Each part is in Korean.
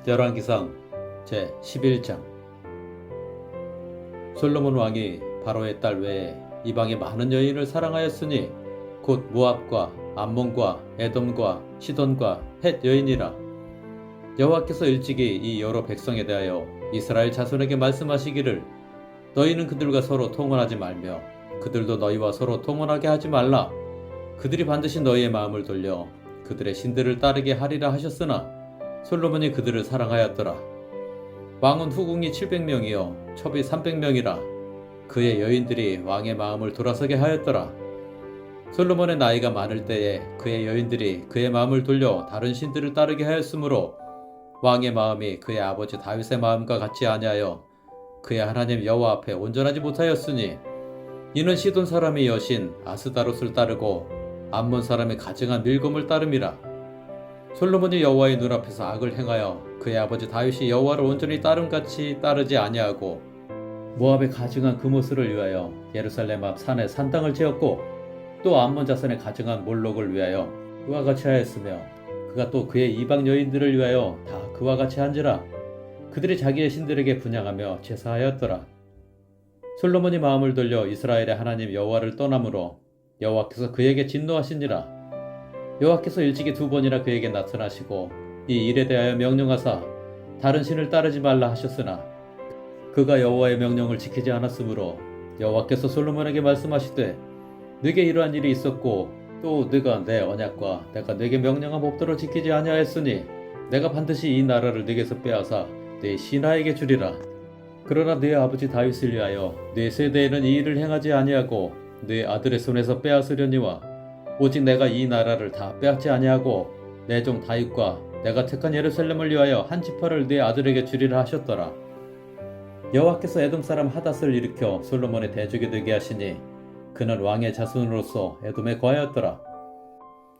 열왕기상 제11장. 솔로몬 왕이 바로의 딸 외에 이방의 많은 여인을 사랑하였으니 곧 모압과 암몬과 에돔과 시돈과 헷 여인이라. 여호와께서 일찍이 이 여러 백성에 대하여 이스라엘 자손에게 말씀하시기를 너희는 그들과 서로 통혼하지 말며 그들도 너희와 서로 통혼하게 하지 말라. 그들이 반드시 너희의 마음을 돌려 그들의 신들을 따르게 하리라 하셨으나 솔로몬이 그들을 사랑하였더라. 왕은 후궁이 700명이요 첩이 300명이라. 그의 여인들이 왕의 마음을 돌아서게 하였더라. 솔로몬의 나이가 많을 때에 그의 여인들이 그의 마음을 돌려 다른 신들을 따르게 하였으므로 왕의 마음이 그의 아버지 다윗의 마음과 같지 아니하여 그의 하나님 여호와 앞에 온전하지 못하였으니 이는 시돈 사람의 여신 아스다롯을 따르고 암몬 사람의 가증한 밀곰을 따름이라. 솔로몬이 여호와의 눈앞에서 악을 행하여 그의 아버지 다윗이 여호와를 온전히 따름같이 따르지 아니하고 모압의 가증한 금오스를 위하여 예루살렘 앞 산에 산당을 지었고 또 암몬 자손의 가증한 몰록을 위하여 그와 같이 하였으며 그가 또 그의 이방 여인들을 위하여 다 그와 같이 한지라. 그들이 자기의 신들에게 분향하며 제사하였더라. 솔로몬이 마음을 돌려 이스라엘의 하나님 여호와를 떠나므로 여호와께서 그에게 진노하시니라. 여호와께서 일찍이 2번이나 그에게 나타나시고 이 일에 대하여 명령하사 다른 신을 따르지 말라 하셨으나 그가 여호와의 명령을 지키지 않았으므로 여호와께서 솔로몬에게 말씀하시되 네게 이러한 일이 있었고 또 네가 내 언약과 내가 네게 명령한 법도를 지키지 아니하였으니 내가 반드시 이 나라를 네게서 빼앗아 네 신하에게 주리라. 그러나 네 아버지 다윗을 위하여 네 세대에는 이 일을 행하지 아니하고 네 아들의 손에서 빼앗으려니와 오직 내가 이 나라를 다 빼앗지 아니하고 내 종 다윗과 내가 택한 예루살렘을 위하여 한 지파를 네 아들에게 주리라 하셨더라. 여호와께서 에돔 사람 하닷을 일으켜 솔로몬의 대적이 되게 하시니 그는 왕의 자손으로서 에돔에 거하였더라.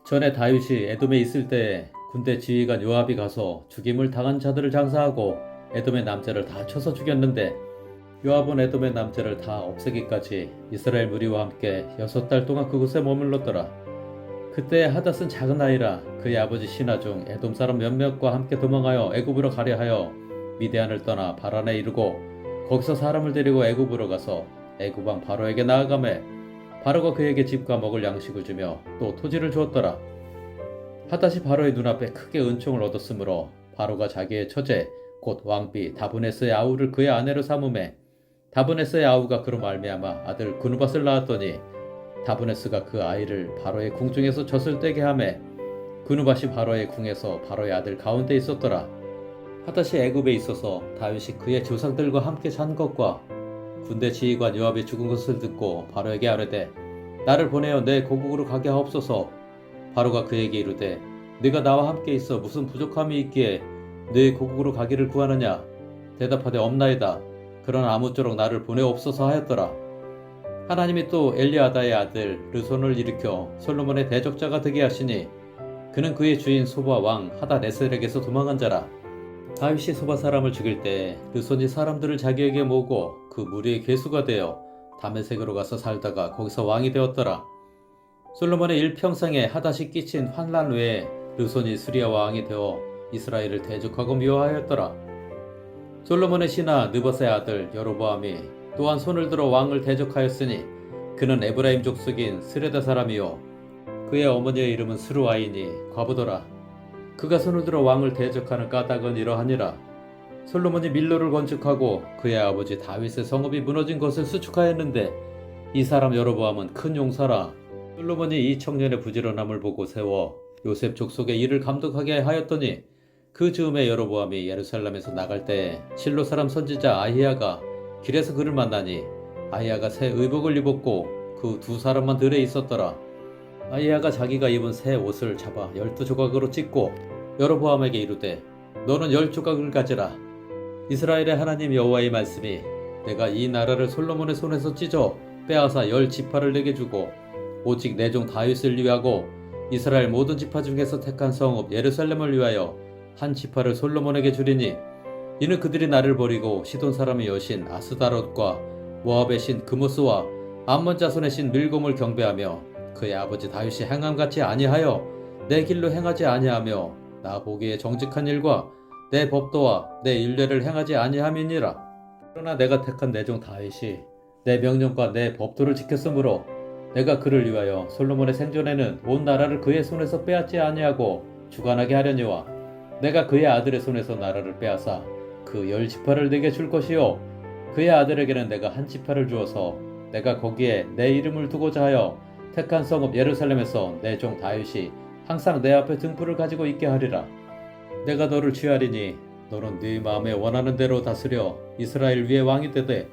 전에 다윗이 에돔에 있을 때에 군대 지휘관 요압이 가서 죽임을 당한 자들을 장사하고 에돔의 남자를 다 쳐서 죽였는데 요압은 에돔의 남자를 다 없애기까지 이스라엘 무리와 함께 6달 동안 그곳에 머물렀더라. 그때 하닷은 작은 아이라 그의 아버지 신하 중 에돔 사람 몇몇과 함께 도망하여 애굽으로 가려 하여 미디안을 떠나 바란에 이르고 거기서 사람을 데리고 애굽으로 가서 애굽 왕 바로에게 나아가매 바로가 그에게 집과 먹을 양식을 주며 또 토지를 주었더라. 하닷이 바로의 눈앞에 크게 은총을 얻었으므로 바로가 자기의 처제 곧 왕비 다브네스의 아우를 그의 아내로 삼음에 다브네스의 아우가 그로 말미암아 아들 구누밧을 낳았더니 다브네스가 그 아이를 바로의 궁중에서 젖을 떼게 하매 구누밧이 바로의 궁에서 바로의 아들 가운데 있었더라. 하닷이 애굽에 있어서 다윗이 그의 조상들과 함께 잔 것과 군대 지휘관 요압이 죽은 것을 듣고 바로에게 아뢰되 나를 보내어 내 고국으로 가게 하옵소서. 바로가 그에게 이르되 네가 나와 함께 있어 무슨 부족함이 있기에 네 고국으로 가기를 구하느냐. 대답하되 없나이다. 그러나 아무쪼록 나를 보내옵소서 하였더라. 하나님이 또 엘리아다의 아들 르손을 일으켜 솔로몬의 대적자가 되게 하시니 그는 그의 주인 소바 왕 하닷에셀에게서 도망한 자라. 다윗이 소바 사람을 죽일 때 르손이 사람들을 자기에게 모으고 그 무리의 괴수가 되어 다메섹으로 가서 살다가 거기서 왕이 되었더라. 솔로몬의 일평생에 하닷이 끼친 환난 외에 르손이 수리아 왕이 되어 이스라엘을 대적하고 미워하였더라. 솔로몬의 신하 느밧의 아들 여로보암이 또한 손을 들어 왕을 대적하였으니 그는 에브라임 족속인 스레다 사람이요 그의 어머니의 이름은 스루아이니 과부더라. 그가 손을 들어 왕을 대적하는 까닭은 이러하니라. 솔로몬이 밀로를 건축하고 그의 아버지 다윗의 성읍이 무너진 것을 수축하였는데 이 사람 여로보암은 큰 용사라. 솔로몬이 이 청년의 부지런함을 보고 세워 요셉 족속의 일을 감독하게 하였더니 그 즈음에 여로보암이 예루살렘에서 나갈 때에 실로 사람 선지자 아히야가 길에서 그를 만나니 아히야가 새 의복을 입었고 그 2사람만 들에 있었더라. 아히야가 자기가 입은 새 옷을 잡아 12조각으로 찢고 여로보암에게 이르되 너는 10조각을 가지라. 이스라엘의 하나님 여호와의 말씀이 내가 이 나라를 솔로몬의 손에서 찢어 빼앗아 10지파를 내게 주고 오직 내 종 다윗을 위하고 이스라엘 모든 지파 중에서 택한 성읍 예루살렘을 위하여 한 지파를 솔로몬에게 주리니 이는 그들이 나를 버리고 시돈 사람의 여신 아스다롯과 모압의 신 그모스와 암몬 자손의 신 밀곰을 경배하며 그의 아버지 다윗이 행함같이 아니하여 내 길로 행하지 아니하며 나 보기에 정직한 일과 내 법도와 내 율례를 행하지 아니함이니라. 그러나 내가 택한 내 종 다윗이 내 명령과 내 법도를 지켰으므로 내가 그를 위하여 솔로몬의 생전에는 온 나라를 그의 손에서 빼앗지 아니하고 주관하게 하려니와 내가 그의 아들의 손에서 나라를 빼앗아 그 10지파를 내게 줄 것이요 그의 아들에게는 내가 한 지파를 주어서 내가 거기에 내 이름을 두고자 하여 택한 성읍 예루살렘에서 내 종 다윗이 항상 내 앞에 등불을 가지고 있게 하리라. 내가 너를 취하리니 너는 네 마음에 원하는 대로 다스려 이스라엘 위에 왕이 되되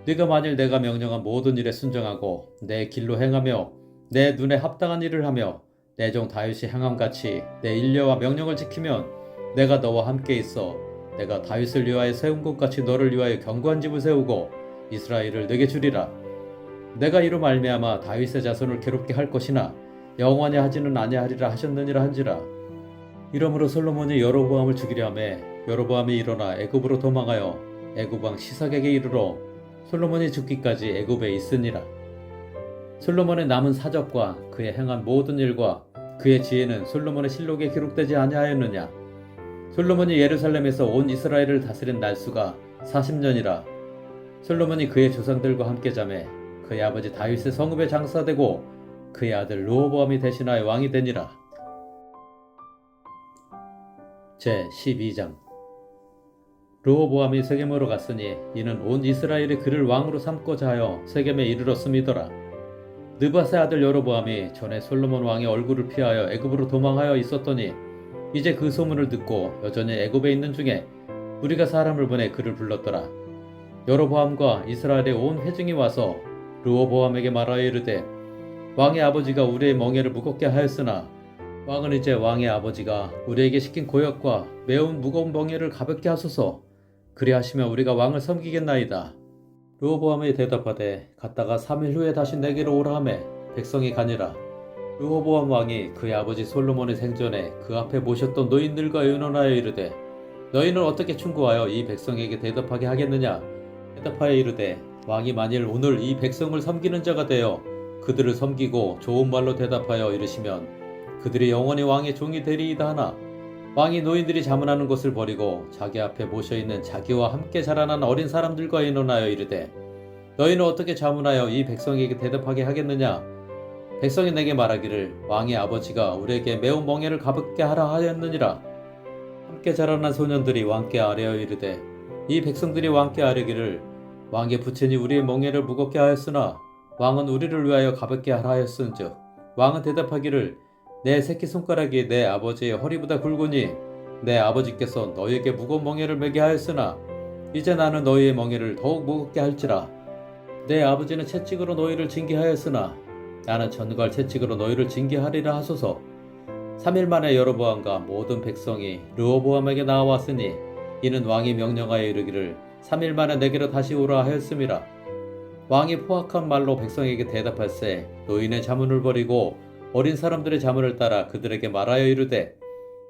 네가 만일 내가 명령한 모든 일에 순종하고 내 길로 행하며 내 눈에 합당한 일을 하며 내 종 다윗이 행함같이 내 율례와 명령을 지키면 내가 너와 함께 있어 내가 다윗을 위하여 세운 것 같이 너를 위하여 견고한 집을 세우고 이스라엘을 내게 주리라. 내가 이로 말미암아 다윗의 자손을 괴롭게 할 것이나 영원히 하지는 아니하리라 하셨느니라 한지라. 이러므로 솔로몬이 여로보암을 죽이려 하매 여로보암이 일어나 애굽으로 도망하여 애굽 왕 시삭에게 이르러 솔로몬이 죽기까지 애굽에 있으니라. 솔로몬의 남은 사적과 그의 행한 모든 일과 그의 지혜는 솔로몬의 실록에 기록되지 아니하였느냐. 솔로몬이 예루살렘에서 온 이스라엘을 다스린 날수가 40년이라. 솔로몬이 그의 조상들과 함께 자매 그의 아버지 다윗의 성읍에 장사되고 그의 아들 르호보암이 대신하여 왕이 되니라. 제12장. 르호보암이 세겜으로 갔으니 이는 온 이스라엘이 그를 왕으로 삼고자 하여 세겜에 이르렀음이더라. 느밧의 아들 여로보암이 전에 솔로몬 왕의 얼굴을 피하여 애굽으로 도망하여 있었더니 이제 그 소문을 듣고 여전히 애굽에 있는 중에 우리가 사람을 보내 그를 불렀더라. 여로보암과 이스라엘의 온 회중이 와서 르호보암에게 말하여 이르되 왕의 아버지가 우리의 멍에를 무겁게 하였으나 왕은 이제 왕의 아버지가 우리에게 시킨 고역과 매운 무거운 멍에를 가볍게 하소서. 그리하시면 우리가 왕을 섬기겠나이다. 르호보암이 대답하되 갔다가 3일 후에 다시 내게로 오라 하매 백성이 가니라. 르호보암 왕이 그의 아버지 솔로몬의 생전에 그 앞에 모셨던 노인들과 의논하여 이르되 너희는 어떻게 충고하여 이 백성에게 대답하게 하겠느냐. 대답하여 이르되 왕이 만일 오늘 이 백성을 섬기는 자가 되어 그들을 섬기고 좋은 말로 대답하여 이르시면 그들이 영원히 왕의 종이 되리이다 하나 왕이 노인들이 자문하는 것을 버리고 자기 앞에 모셔있는 자기와 함께 자라난 어린 사람들과 의논하여 이르되 너희는 어떻게 자문하여 이 백성에게 대답하게 하겠느냐. 백성이 내게 말하기를 왕의 아버지가 우리에게 매운 멍에를 가볍게 하라 하였느니라. 함께 자라난 소년들이 왕께 아뢰어 이르되 이 백성들이 왕께 아뢰기를 왕의 부친이 우리의 멍에를 무겁게 하였으나 왕은 우리를 위하여 가볍게 하라 하였은즉 왕은 대답하기를 내 새끼손가락이 내 아버지의 허리보다 굵으니 내 아버지께서 너희에게 무거운 멍에를 매게 하였으나 이제 나는 너희의 멍에를 더욱 무겁게 할지라. 내 아버지는 채찍으로 너희를 징계하였으나 나는 전갈 채찍으로 너희를 징계하리라 하소서. 3일 만에 여로보암과 모든 백성이 르호보암에게 나와왔으니 이는 왕이 명령하여 이르기를 3일 만에 내게로 다시 오라 하였음이라. 왕이 포악한 말로 백성에게 대답할세 노인의 자문을 버리고 어린 사람들의 자문을 따라 그들에게 말하여 이르되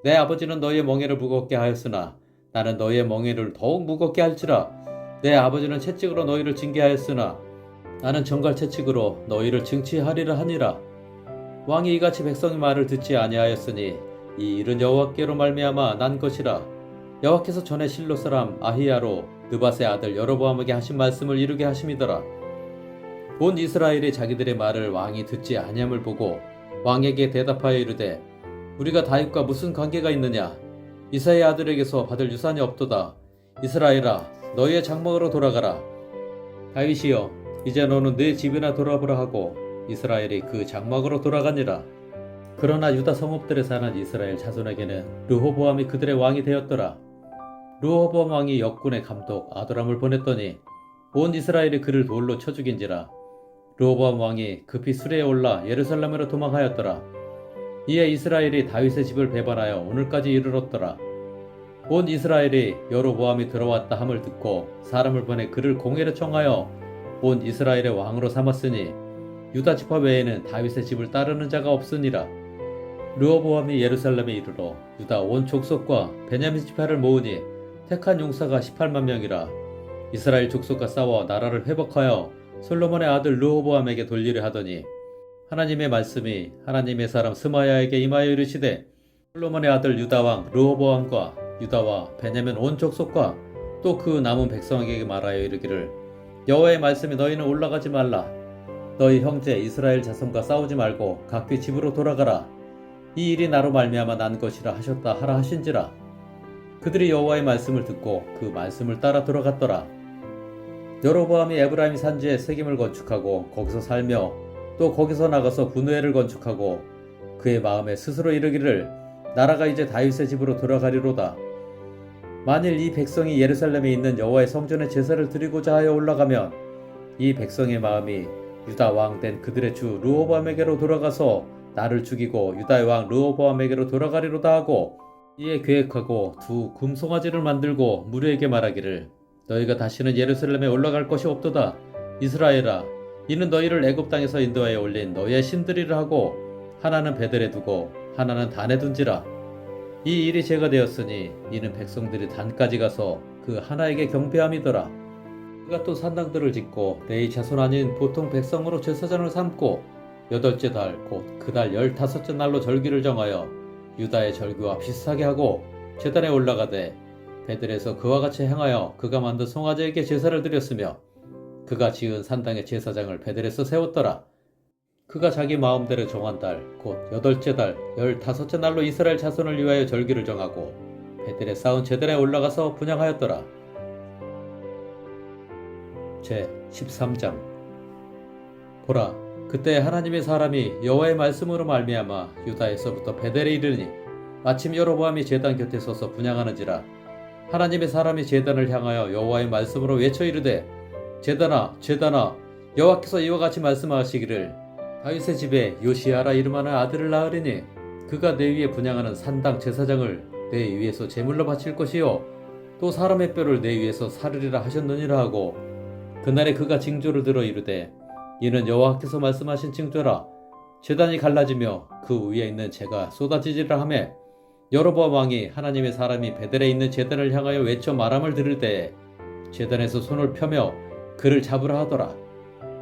내 아버지는 너희의 멍에를 무겁게 하였으나 나는 너희의 멍에를 더욱 무겁게 할지라. 내 아버지는 채찍으로 너희를 징계하였으나 나는 전갈 채찍으로 너희를 징치하리라 하니라. 왕이 이같이 백성의 말을 듣지 아니하였으니 이 일은 여호와께로 말미암아 난 것이라. 여호와께서 전에 실로 사람 아히야로 느밧의 아들 여로보암에게 하신 말씀을 이루게 하심이더라. 온 이스라엘이 자기들의 말을 왕이 듣지 아니함을 보고 왕에게 대답하여 이르되 우리가 다윗과 무슨 관계가 있느냐. 이사의 아들에게서 받을 유산이 없도다. 이스라엘아 너희의 장막으로 돌아가라. 다윗이여 이제 너는 네 집이나 돌아보라 하고 이스라엘이 그 장막으로 돌아가니라. 그러나 유다 성읍들에 사는 이스라엘 자손에게는 르호보암이 그들의 왕이 되었더라. 르호보암 왕이 역군의 감독 아도람을 보냈더니 온 이스라엘이 그를 돌로 쳐 죽인지라. 르호보암 왕이 급히 수레에 올라 예루살렘으로 도망하였더라. 이에 이스라엘이 다윗의 집을 배반하여 오늘까지 이르렀더라. 온 이스라엘이 여로보암이 들어왔다 함을 듣고 사람을 보내 그를 공회를 청하여 온 이스라엘의 왕으로 삼았으니 유다 지파 외에는 다윗의 집을 따르는 자가 없으니라. 르호보암이 예루살렘에 이르러 유다 온 족속과 베냐민 지파를 모으니 택한 용사가 18만 명이라. 이스라엘 족속과 싸워 나라를 회복하여 솔로몬의 아들 르호보암에게 돌리려 하더니 하나님의 말씀이 하나님의 사람 스마야에게 임하여 이르시되 솔로몬의 아들 유다 왕 르호보암과 유다와 베냐민 온 족속과 또 그 남은 백성에게 말하여 이르기를 여호와의 말씀이 너희는 올라가지 말라. 너희 형제 이스라엘 자손과 싸우지 말고 각기 집으로 돌아가라. 이 일이 나로 말미암아 난 것이라 하셨다 하라 하신지라. 그들이 여호와의 말씀을 듣고 그 말씀을 따라 돌아갔더라. 여로보암이 에브라임 산지에 세김을 건축하고 거기서 살며 또 거기서 나가서 분우엘을 건축하고 그의 마음에 스스로 이르기를 나라가 이제 다윗의 집으로 돌아가리로다. 만일 이 백성이 예루살렘에 있는 여호와의 성전에 제사를 드리고자 하여 올라가면 이 백성의 마음이 유다 왕 된 그들의 주 르호보암에게로 돌아가서 나를 죽이고 유다의 왕 르호보암에게로 돌아가리로다 하고 이에 계획하고 두 금송아지를 만들고 무리에게 말하기를 너희가 다시는 예루살렘에 올라갈 것이 없도다. 이스라엘아, 이는 너희를 애굽 땅에서 인도하여 올린 너희의 신들이라 하고 하나는 베델에 두고 하나는 단에 둔지라. 이 일이 죄가 되었으니 이는 백성들이 단까지 가서 그 하나에게 경배함이더라. 그가 또 산당들을 짓고 레위 자손 아닌 보통 백성으로 제사장을 삼고 8째 달 곧 그 달 15째 날로 절기를 정하여 유다의 절기와 비슷하게 하고 제단에 올라가되 베델에서 그와 같이 행하여 그가 만든 송아지에게 제사를 드렸으며 그가 지은 산당의 제사장을 베델에서 세웠더라. 그가 자기 마음대로 정한 달 곧 8째 달 15째 날로 이스라엘 자손을 위하여 절기를 정하고 베델에 쌓은 제단에 올라가서 분향하였더라. 제 13장. 보라, 그때 하나님의 사람이 여호와의 말씀으로 말미암아 유다에서부터 베델에 이르니 마침 여로보암이 제단 곁에 서서 분향하는지라. 하나님의 사람이 제단을 향하여 여호와의 말씀으로 외쳐 이르되 제단아 제단아, 여호와께서 이와 같이 말씀하시기를 다윗의 집에 요시야라 이름하는 아들을 낳으리니 그가 내 위에 분향하는 산당 제사장을 내 위에서 제물로 바칠 것이요 또 사람의 뼈를 내 위에서 사르리라 하셨느니라 하고 그날에 그가 징조를 들어 이르되 이는 여호와께서 말씀하신 징조라. 제단이 갈라지며 그 위에 있는 재가 쏟아지리라 하매 여로보암 왕이 하나님의 사람이 베델에 있는 제단을 향하여 외쳐 말함을 들을 때에 제단에서 손을 펴며 그를 잡으라 하더라.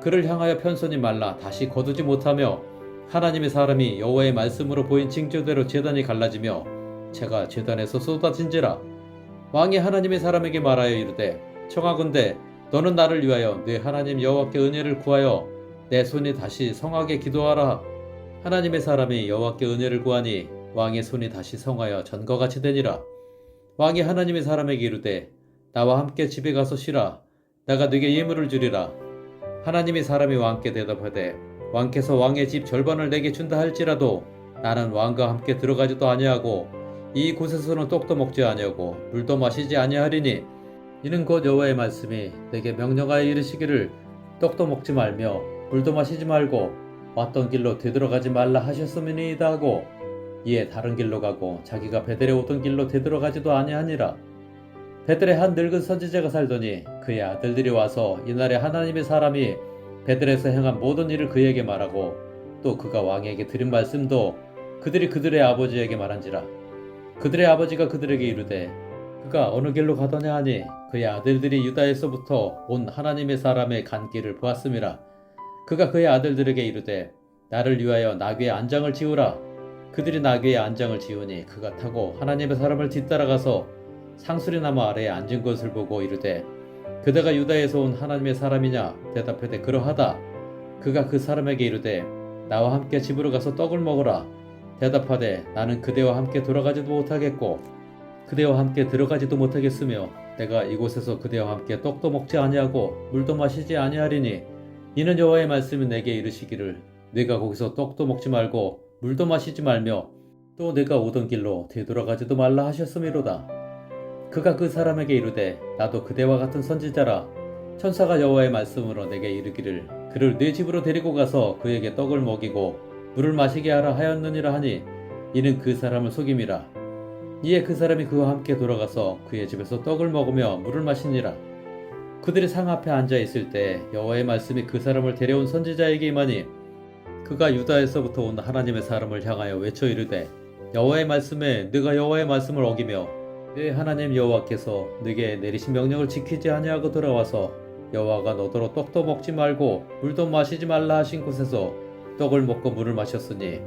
그를 향하여 편손이 말라 다시 거두지 못하며 하나님의 사람이 여호와의 말씀으로 보인 징조대로 제단이 갈라지며 재가 제단에서 쏟아진지라. 왕이 하나님의 사람에게 말하여 이르되 청하건대 너는 나를 위하여 내 하나님 여호와께 은혜를 구하여 내 손이 다시 성하게 기도하라. 하나님의 사람이 여호와께 은혜를 구하니 왕의 손이 다시 성하여 전과 같이 되니라. 왕이 하나님의 사람에게 이르되 나와 함께 집에 가서 쉬라. 내가 네게 예물을 주리라. 하나님의 사람이 왕께 대답하되 왕께서 왕의 집 절반을 내게 준다 할지라도 나는 왕과 함께 들어가지도 아니하고 이 곳에서는 떡도 먹지 아니하고 물도 마시지 아니하리니 이는 곧 여호와의 말씀이 내게 명령하여 이르시기를 떡도 먹지 말며 물도 마시지 말고 왔던 길로 되돌아가지 말라 하셨음이니이다 하고 이에 다른 길로 가고 자기가 베델에 오던 길로 되돌아가지도 아니하니라. 베델에 한 늙은 선지자가 살더니 그의 아들들이 와서 이날에 하나님의 사람이 베델에서 행한 모든 일을 그에게 말하고 또 그가 왕에게 드린 말씀도 그들이 그들의 아버지에게 말한지라. 그들의 아버지가 그들에게 이르되 그가 어느 길로 가더냐 하니 그의 아들들이 유다에서부터 온 하나님의 사람의 간 길을 보았음이라. 그가 그의 아들들에게 이르되 나를 위하여 나귀의 안장을 지우라. 그들이 나귀의 안장을 지우니 그가 타고 하나님의 사람을 뒤따라가서 상수리 나무 아래에 앉은 것을 보고 이르되 그대가 유다에서 온 하나님의 사람이냐 대답하되 그러하다. 그가 그 사람에게 이르되 나와 함께 집으로 가서 떡을 먹으라. 대답하되 나는 그대와 함께 돌아가지도 못하겠고 그대와 함께 들어가지도 못하겠으며 내가 이곳에서 그대와 함께 떡도 먹지 아니하고 물도 마시지 아니하리니 이는 여호와의 말씀이 내게 이르시기를 네가 거기서 떡도 먹지 말고 물도 마시지 말며 또 내가 오던 길로 되돌아가지도 말라 하셨음이로다. 그가 그 사람에게 이르되 나도 그대와 같은 선지자라. 천사가 여호와의 말씀으로 내게 이르기를 그를 네 집으로 데리고 가서 그에게 떡을 먹이고 물을 마시게 하라 하였느니라 하니 이는 그 사람을 속임이라. 이에 그 사람이 그와 함께 돌아가서 그의 집에서 떡을 먹으며 물을 마시니라. 그들이 상 앞에 앉아 있을 때 여호와의 말씀이 그 사람을 데려온 선지자에게 임하니 그가 유다에서부터 온 하나님의 사람을 향하여 외쳐 이르되 여호와의 말씀에 네가 여호와의 말씀을 어기며 네 하나님 여호와께서 네게 내리신 명령을 지키지 아니하고 돌아와서 여호와가 너더러 떡도 먹지 말고 물도 마시지 말라 하신 곳에서 떡을 먹고 물을 마셨으니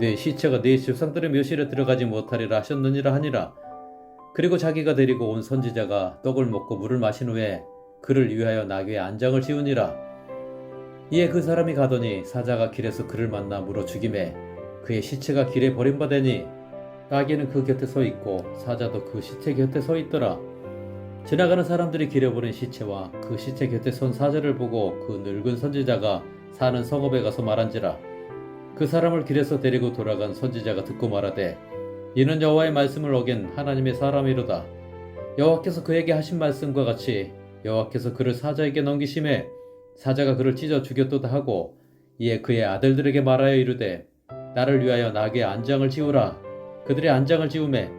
네 시체가 네 조상들의 묘실에 들어가지 못하리라 하셨느니라 하니라. 그리고 자기가 데리고 온 선지자가 떡을 먹고 물을 마신 후에 그를 위하여 나귀의 안장을 지우니라. 이에 그 사람이 가더니 사자가 길에서 그를 만나 물어 죽이매 그의 시체가 길에 버림받으니 나귀는 그 곁에 서 있고 사자도 그 시체 곁에 서 있더라. 지나가는 사람들이 길에 버린 시체와 그 시체 곁에 선 사자를 보고 그 늙은 선지자가 사는 성읍에 가서 말한지라. 그 사람을 길에서 데리고 돌아간 선지자가 듣고 말하되 이는 여호와의 말씀을 어긴 하나님의 사람이로다. 여호와께서 그에게 하신 말씀과 같이 여호와께서 그를 사자에게 넘기심에 사자가 그를 찢어 죽였도다 하고 이에 그의 아들들에게 말하여 이르되 나를 위하여 나귀의 안장을 지우라. 그들의 안장을 지우매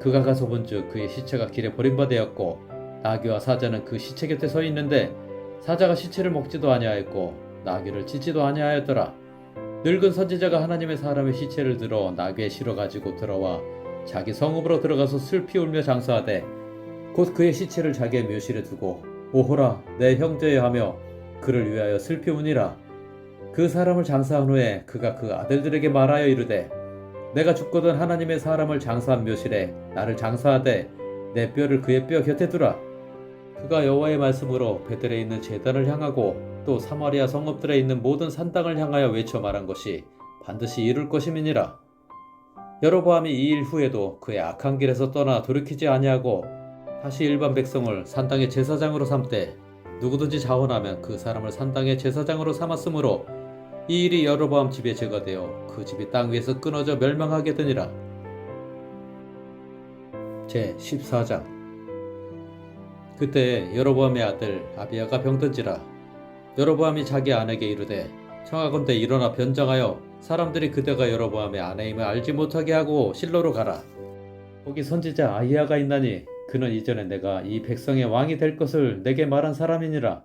그가 가서 본즉 그의 시체가 길에 버림받았고 나귀와 사자는 그 시체 곁에 서 있는데 사자가 시체를 먹지도 아니하였고 나귀를 찢지도 아니하였더라. 늙은 선지자가 하나님의 사람의 시체를 들어 나귀에 실어 가지고 들어와 자기 성읍으로 들어가서 슬피 울며 장사하되 곧 그의 시체를 자기의 묘실에 두고 오호라 내 형제여 하며 그를 위하여 슬피 우니라. 그 사람을 장사한 후에 그가 그 아들들에게 말하여 이르되 내가 죽거든 하나님의 사람을 장사한 묘실에 나를 장사하되 내 뼈를 그의 뼈 곁에 두라. 그가 여호와의 말씀으로 베델에 있는 제단을 향하고 또 사마리아 성읍들에 있는 모든 산당을 향하여 외쳐 말한 것이 반드시 이룰 것임이니라. 여로보암이 이 일 후에도 그의 악한 길에서 떠나 돌이키지 아니하고 다시 일반 백성을 산당의 제사장으로 삼되 누구든지 자원하면 그 사람을 산당의 제사장으로 삼았으므로 이 일이 여로보암 집에 제거되어 그 집이 땅 위에서 끊어져 멸망하게 되니라. 제 14장. 그때 여로보암의 아들 아비야가 병든지라. 여로보암이 자기 아내에게 이르되 청하건대 일어나 변장하여 사람들이 그대가 여로보암의 아내임을 알지 못하게 하고 실로로 가라. 거기 선지자 아히야가 있나니 그는 이전에 내가 이 백성의 왕이 될 것을 내게 말한 사람이니라.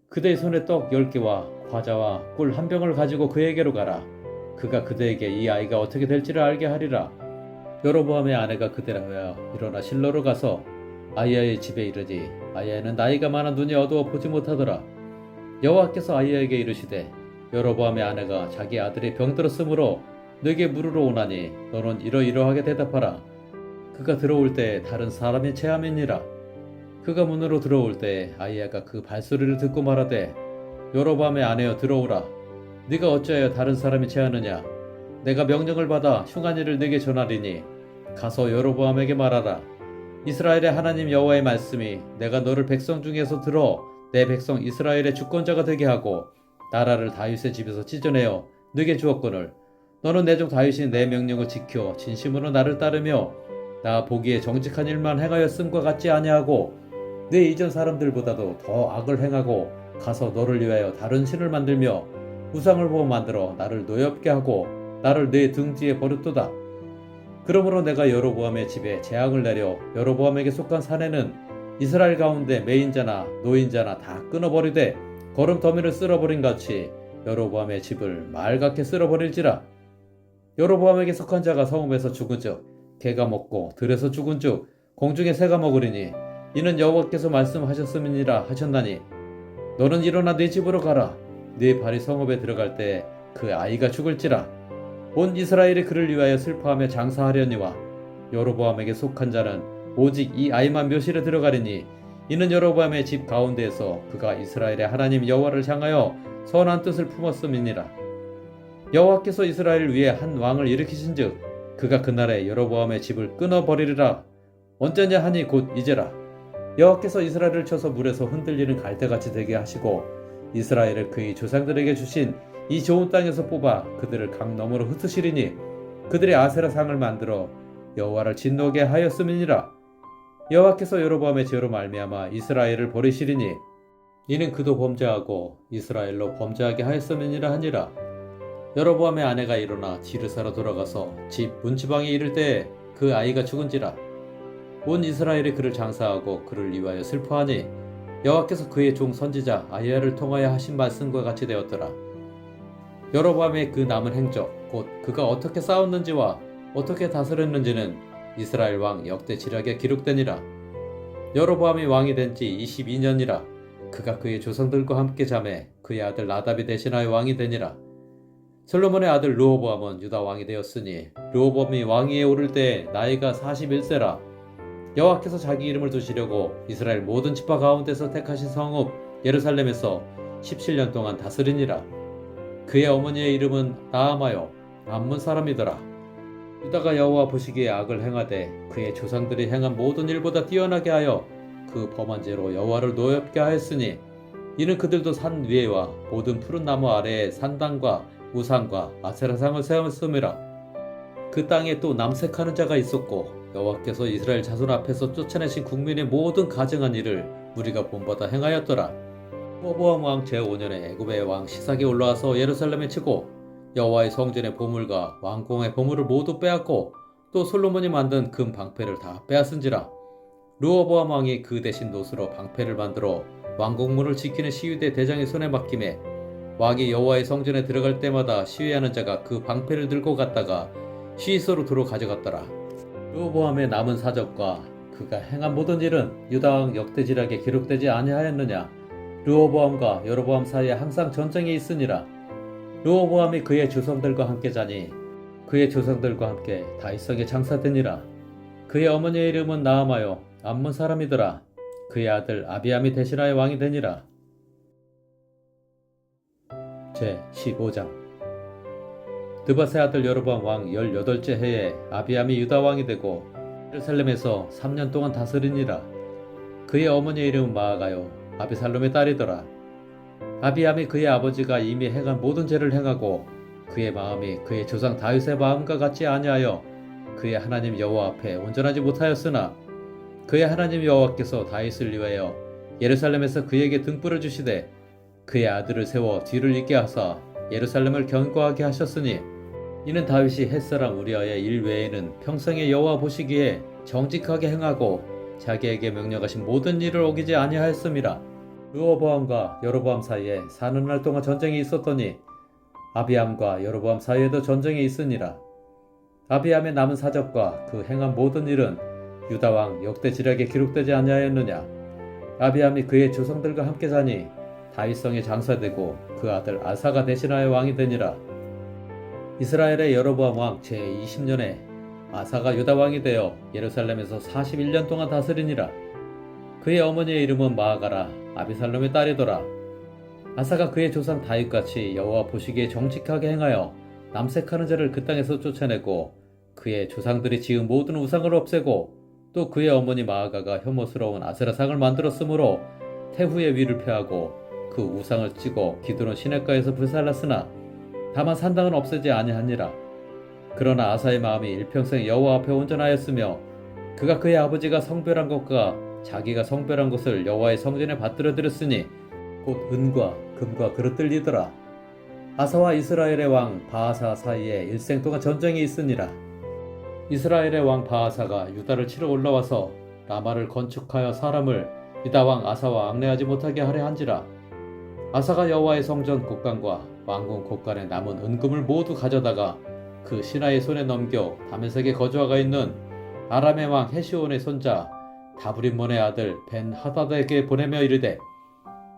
그대의 손에 떡 10개와 과자와 꿀 한 병을 가지고 그에게로 가라. 그가 그대에게 이 아이가 어떻게 될지를 알게 하리라. 여로보암의 아내가 그대라 하여 일어나 실로로 가서 아히야의 집에 이르니 아히야는 나이가 많아 눈이 어두워 보지 못하더라. 여호와께서 아히야에게 이르시되 여로보암의 아내가 자기 아들이 병들었으므로 네게 물으러 오나니 너는 이러이러하게 대답하라. 그가 들어올 때 다른 사람이 체함이니라. 그가 문으로 들어올 때 아히야가 그 발소리를 듣고 말하되 여로보암의 아내여 들어오라. 네가 어찌하여 다른 사람이 체하느냐. 내가 명령을 받아 흉한 일을 네게 전하리니 가서 여로보암에게 말하라. 이스라엘의 하나님 여호와의 말씀이 내가 너를 백성 중에서 들어 내 백성 이스라엘의 주권자가 되게 하고 나라를 다윗의 집에서 찢어내어 네게 주었거늘 너는 내 종 다윗이 내 명령을 지켜 진심으로 나를 따르며 나 보기에 정직한 일만 행하였음과 같지 아니하고 내 이전 사람들보다도 더 악을 행하고 가서 너를 위하여 다른 신을 만들며 우상을 보고 만들어 나를 노엽게 하고 나를 내 등지에 버렸도다. 그러므로 내가 여로보암의 집에 재앙을 내려 여로보암에게 속한 사내는 이스라엘 가운데 매인자나 노인자나 다 끊어버리되 거름더미를 쓸어버린 같이 여로보암의 집을 말갛게 쓸어버릴지라. 여로보암에게 속한 자가 성읍에서 죽은즉 개가 먹고 들에서 죽은즉 공중의 새가 먹으리니 이는 여호와께서 말씀하셨음이니라 하셨나니 너는 일어나 네 집으로 가라. 네 발이 성읍에 들어갈 때 그 아이가 죽을지라. 온 이스라엘이 그를 위하여 슬퍼하며 장사하려니와 여로보암에게 속한 자는 오직 이 아이만 묘실에 들어가리니 이는 여로보암의 집 가운데에서 그가 이스라엘의 하나님 여호와를 향하여 선한 뜻을 품었음이니라. 여호와께서 이스라엘을 위해 한 왕을 일으키신즉 그가 그날에 여로보암의 집을 끊어버리리라. 언제냐 하니 곧 이제라. 여호와께서 이스라엘을 쳐서 물에서 흔들리는 갈대같이 되게 하시고 이스라엘을 그의 조상들에게 주신 이 좋은 땅에서 뽑아 그들을 강 너머로 흩으시리니 그들의 아세라 상을 만들어 여호와를 진노하게 하였음이니라. 여호와께서 여로보암의 죄로 말미암아 이스라엘을 버리시리니 이는 그도 범죄하고 이스라엘로 범죄하게 하였음이니라 하니라. 여로보암의 아내가 일어나 지르사로 돌아가서 집 문지방에 이를 때에 그 아이가 죽은지라. 온 이스라엘이 그를 장사하고 그를 위하여 슬퍼하니 여호와께서 그의 종 선지자 아히야를 통하여 하신 말씀과 같이 되었더라. 여로보암의 그 남은 행적 곧 그가 어떻게 싸웠는지와 어떻게 다스렸는지는 이스라엘 왕 역대 지략에 기록되니라. 여로보암이 왕이 된 지 22년이라. 그가 그의 조상들과 함께 잠에 그의 아들 나답이 대신하여 왕이 되니라. 솔로몬의 아들 르호보암은 유다 왕이 되었으니 르호보암이 왕위에 오를 때 나이가 41세라. 여호와께서 자기 이름을 두시려고 이스라엘 모든 지파 가운데서 택하신 성읍 예루살렘에서 17년 동안 다스리니라. 그의 어머니의 이름은 나아마요 암몬 사람이더라. 유다가 여호와 보시기에 악을 행하되 그의 조상들이 행한 모든 일보다 뛰어나게 하여 그 범한 죄로 여호와를 노엽게 하였으니 이는 그들도 산 위에와 모든 푸른 나무 아래에 산당과 우상과 아세라상을 세웠음이라. 그 땅에 또 남색하는 자가 있었고 여호와께서 이스라엘 자손 앞에서 쫓아내신 국민의 모든 가증한 일을 우리가 본바다 행하였더라. 로보암 왕 제5년에 애굽의 왕 시삭이 올라와서 예루살렘에 치고 여호와의 성전의 보물과 왕궁의 보물을 모두 빼앗고 또 솔로몬이 만든 금 방패를 다 빼앗은지라. 르호보암 왕이 그 대신 노스로 방패를 만들어 왕궁문을 지키는 시위대 대장의 손에 맡김에 왕이 여호와의 성전에 들어갈 때마다 시위하는 자가 그 방패를 들고 갔다가 시위소로 도로 가져갔더라. 르호보암의 남은 사적과 그가 행한 모든 일은 유다 왕 역대지략에 기록되지 아니하였느냐. 르호보암과 여로보암 사이에 항상 전쟁이 있으니라. 르호보암이 그의 조상들과 함께 자니 그의 조상들과 함께 다윗성에 장사되니라. 그의 어머니의 이름은 나아마요 암몬 사람이더라. 그의 아들 아비암이 대신하여 왕이 되니라. 제15장. 드밧의 아들 여로보암 왕 18째 해에 아비암이 유다 왕이 되고 예루살렘에서 3년 동안 다스리니라. 그의 어머니의 이름은 마아가요 아비살롬의 딸이더라. 아비암이 그의 아버지가 이미 행한 모든 죄를 행하고 그의 마음이 그의 조상 다윗의 마음과 같지 아니하여 그의 하나님 여호와 앞에 온전하지 못하였으나 그의 하나님 여호와께서 다윗을 위하여 예루살렘에서 그에게 등불을 주시되 그의 아들을 세워 뒤를 잇게 하사 예루살렘을 견고하게 하셨으니 이는 다윗이 햇사람 우리아의 일 외에는 평생에 여호와 보시기에 정직하게 행하고 자기에게 명령하신 모든 일을 어기지 아니하였음이라. 르호보암과 여로보암 사이에 사는 날 동안 전쟁이 있었더니 아비암과 여로보암 사이에도 전쟁이 있으니라. 아비암의 남은 사적과 그 행한 모든 일은 유다 왕 역대지략에 기록되지 아니하였느냐. 아비암이 그의 조상들과 함께 자니 다윗성에 장사되고 그 아들 아사가 대신하여 왕이 되니라. 이스라엘의 여로보암 왕 제20년에 아사가 유다 왕이 되어 예루살렘에서 41년 동안 다스리니라. 그의 어머니의 이름은 마아가라 아비살롬의 딸이더라. 아사가 그의 조상 다윗같이 여호와 보시기에 정직하게 행하여 남색하는 자를 그 땅에서 쫓아내고 그의 조상들이 지은 모든 우상을 없애고 또 그의 어머니 마아가가 혐오스러운 아세라상을 만들었으므로 태후의 위를 폐하고 그 우상을 찍어 기드론 시냇가에서 불살랐으나 다만 산당은 없애지 아니하니라. 그러나 아사의 마음이 일평생 여호와 앞에 온전하였으며 그가 그의 아버지가 성별한 것과 자기가 성별한 것을 여호와의 성전에 받들어 드렸으니 곧 은과 금과 그릇들이더라. 아사와 이스라엘의 왕 바아사 사이에 일생 동안 전쟁이 있으니라. 이스라엘의 왕 바아사가 유다를 치러 올라와서 라마를 건축하여 사람을 유다 왕 아사와 앙례하지 못하게 하려 한지라. 아사가 여호와의 성전 곳간과 왕궁 곳간에 남은 은금을 모두 가져다가 그 신하의 손에 넘겨 다메섹에 거주하가 있는 아람의 왕 헤시온의 손자 다브림몬의 아들 벤 하닷에게 보내며 이르되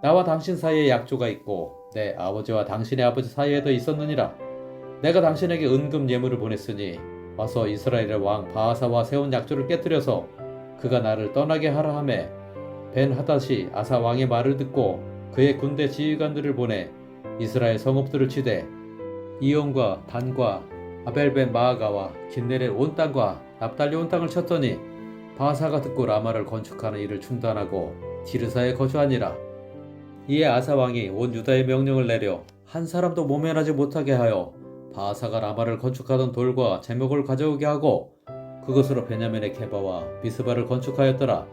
나와 당신 사이에 약조가 있고 내 아버지와 당신의 아버지 사이에도 있었느니라. 내가 당신에게 은금 예물을 보냈으니 와서 이스라엘의 왕 바하사와 세운 약조를 깨뜨려서 그가 나를 떠나게 하라 하매 벤 하닷이 아사 왕의 말을 듣고 그의 군대 지휘관들을 보내 이스라엘 성읍들을 치되 이온과 단과 아벨벤 마아가와 긴네렛 온 땅과 납달리 온 땅을 쳤더니 바하사가 듣고 라마를 건축하는 일을 중단하고 디르사에 거주하니라. 이에 아사 왕이 온 유다에 명령을 내려 한 사람도 모면하지 못하게 하여 바하사가 라마를 건축하던 돌과 제목을 가져오게 하고 그것으로 베냐민의 게바와 미스바를 건축하였더라.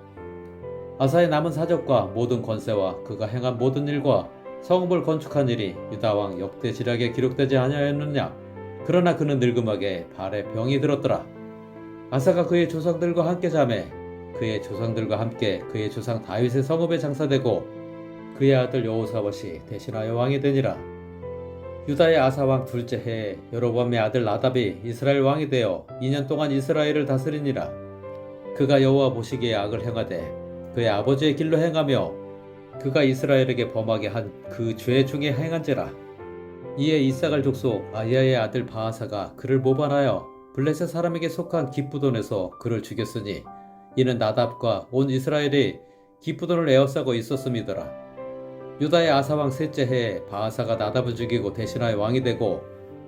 아사의 남은 사적과 모든 권세와 그가 행한 모든 일과 성읍을 건축한 일이 유다 왕 역대지략에 기록되지 아니하였느냐. 그러나 그는 늙음하게 발에 병이 들었더라. 아사가 그의 조상들과 함께 자매 그의 조상들과 함께 그의 조상 다윗의 성읍에 장사되고 그의 아들 여호사밧이 대신하여 왕이 되니라. 유다의 아사 왕 둘째 해에 여로보암의 아들 나답이 이스라엘 왕이 되어 2년 동안 이스라엘을 다스리니라. 그가 여호와 보시기에 악을 행하되 그의 아버지의 길로 행하며 그가 이스라엘에게 범하게 한 그 죄 중에 행한지라. 이에 이사갈 족속 아히야의 아들 바하사가 그를 모반하여 블레셋 사람에게 속한 기브돈에서 그를 죽였으니 이는 나답과 온 이스라엘이 기쁘도를 에워싸고 있었음이더라. 유다의 아사왕 셋째 해에 바하사가 나답을 죽이고 대신하여 왕이 되고,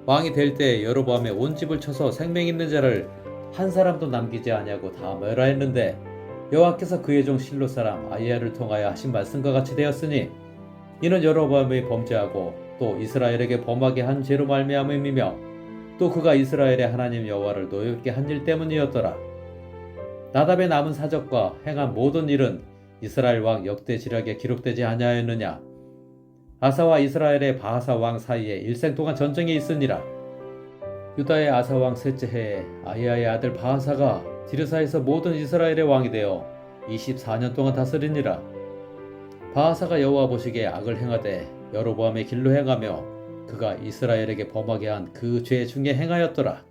왕이 될 때에 여로보암의 온 집을 쳐서 생명 있는 자를 한 사람도 남기지 아니하고 다 멸하였는데, 여호와께서 그의 종 실로 사람 아히야를 통하여 하신 말씀과 같이 되었으니, 이는 여로보암이 범죄하고 또 이스라엘에게 범하게 한 죄로 말미암음이며, 또 그가 이스라엘의 하나님 여호와를 노엽게 한 일 때문이었더라. 나답의 남은 사적과 행한 모든 일은 이스라엘 왕 역대 지략에 기록되지 아니하였느냐. 아사와 이스라엘의 바하사 왕 사이에 일생 동안 전쟁이 있으니라. 유다의 아사 왕 셋째 해에 아히야의 아들 바하사가 디르사에서 모든 이스라엘의 왕이 되어 24년 동안 다스리니라. 바하사가 여호와 보시기에 악을 행하되 여로보암의 길로 행하며 그가 이스라엘에게 범하게 한 그 죄 중에 행하였더라.